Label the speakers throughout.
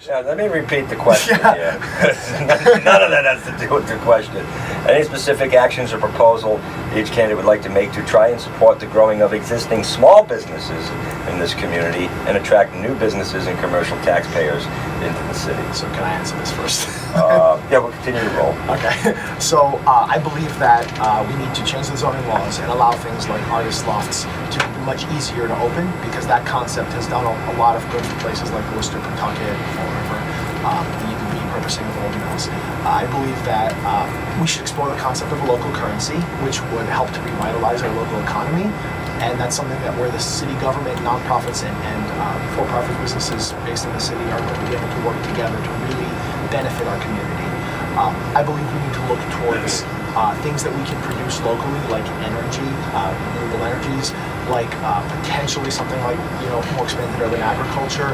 Speaker 1: Yeah, let me repeat the question here. None of that has to do with the question. Any specific actions or proposal each candidate would like to make to try and support the growing of existing small businesses in this community and attract new businesses and commercial taxpayers into the city?
Speaker 2: So can I answer this first?
Speaker 1: Yeah, we'll continue to roll.
Speaker 2: Okay. So I believe that we need to change the zoning laws and allow things like artist lofts to be much easier to open, because that concept has done a lot of good for places like Worcester, Pentucket, Fall River, the repurposing of old mills. I believe that we should explore the concept of a local currency, which would help to revitalize our local economy. And that's something that where the city government, nonprofits, and for-profit businesses based in the city are going to be able to work together to really benefit our community. I believe we need to look towards things that we can produce locally, like energy, renewable energies, like potentially something like, more expanded urban agriculture,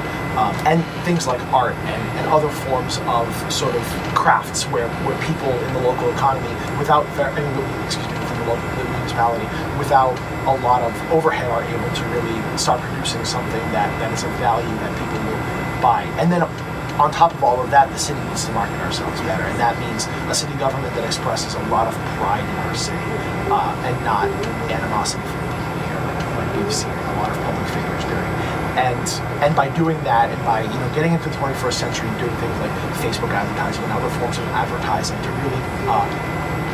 Speaker 2: and things like art and other forms of sort of crafts where people in the local economy, without within the municipality, without a lot of overhead, are able to really start producing something that is of value that people will buy. And then on top of all of that, the city needs to market ourselves better, and that means a city government that expresses a lot of pride in our city and not animosity for the people here, like we've seen a lot of public figures doing. And by doing that, and by getting into the 21st century and doing things like Facebook advertising and other forms of advertising to really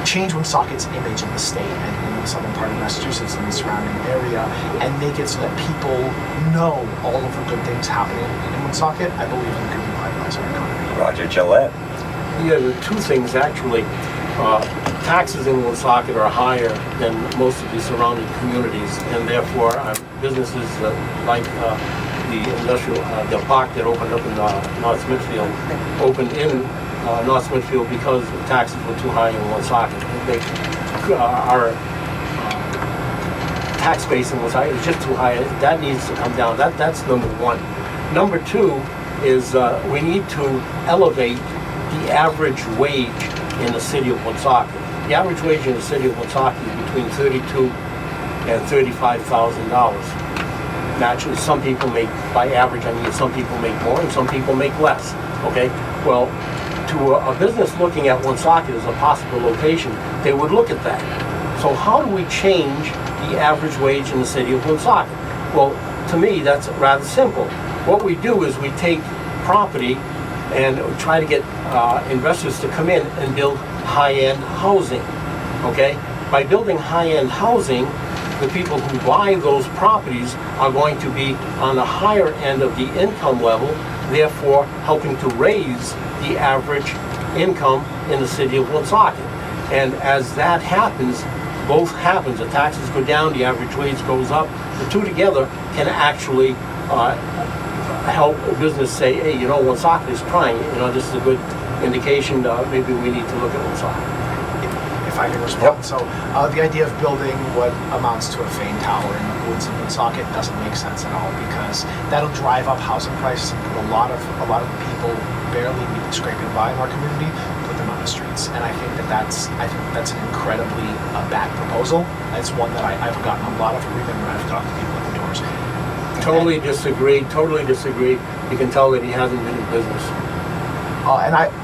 Speaker 2: change Woonsocket's image in the state and in the southern part of Massachusetts and the surrounding area, and make it so that people know all of the good things happening in Woonsocket, I believe we can revitalize our economy.
Speaker 1: Roger Gillette.
Speaker 3: Yeah, there are two things actually. Taxes in Woonsocket are higher than most of the surrounding communities, and therefore businesses like the industrial, the park that opened up in North Smithfield, opened in North Smithfield because the taxes were too high in Woonsocket. Our tax base in Woonsocket is just too high. That needs to come down. That's number one. Number two is we need to elevate the average wage in the city of Woonsocket. The average wage in the city of Woonsocket is between $32,000 and $35,000. Naturally, some people make, by average, I mean some people make more and some people make less. Okay, well, to a business looking at Woonsocket as a possible location, they would look at that. So how do we change the average wage in the city of Woonsocket? Well, to me, that's rather simple. What we do is we take property and try to get investors to come in and build high-end housing, okay? By building high-end housing, the people who buy those properties are going to be on the higher end of the income level, therefore helping to raise the average income in the city of Woonsocket. And as that happens, both happens. The taxes go down, the average wage goes up. The two together can actually help a business say, hey, Woonsocket is trying. This is a good indication. Maybe we need to look at Woonsocket.
Speaker 2: If I can respond. So the idea of building what amounts to a Fane Tower in the woods of Woonsocket doesn't make sense at all, because that'll drive up housing prices and put a lot of people barely even scraping by in our community, put them on the streets. And I think that's an incredibly bad proposal. It's one that I've gotten a lot of agreement when I've talked to people at the doors.
Speaker 3: Totally disagree. You can tell that he hasn't been in business.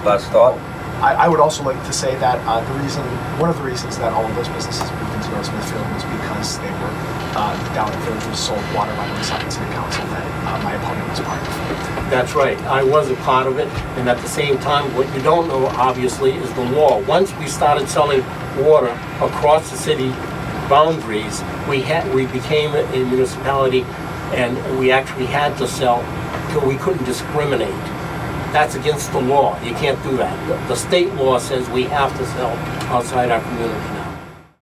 Speaker 1: Last thought.
Speaker 2: I would also like to say that one of the reasons that all of those businesses moved into North Smithfield was because they were down at Village was sold water by the Woonsocket City Council that my opponent was part of.
Speaker 3: That's right. I was a part of it, and at the same time, what you don't know, obviously, is the law. Once we started selling water across the city boundaries, we became a municipality, and we actually had to sell. We couldn't discriminate. That's against the law. You can't do that. The state law says we have to sell outside our community now.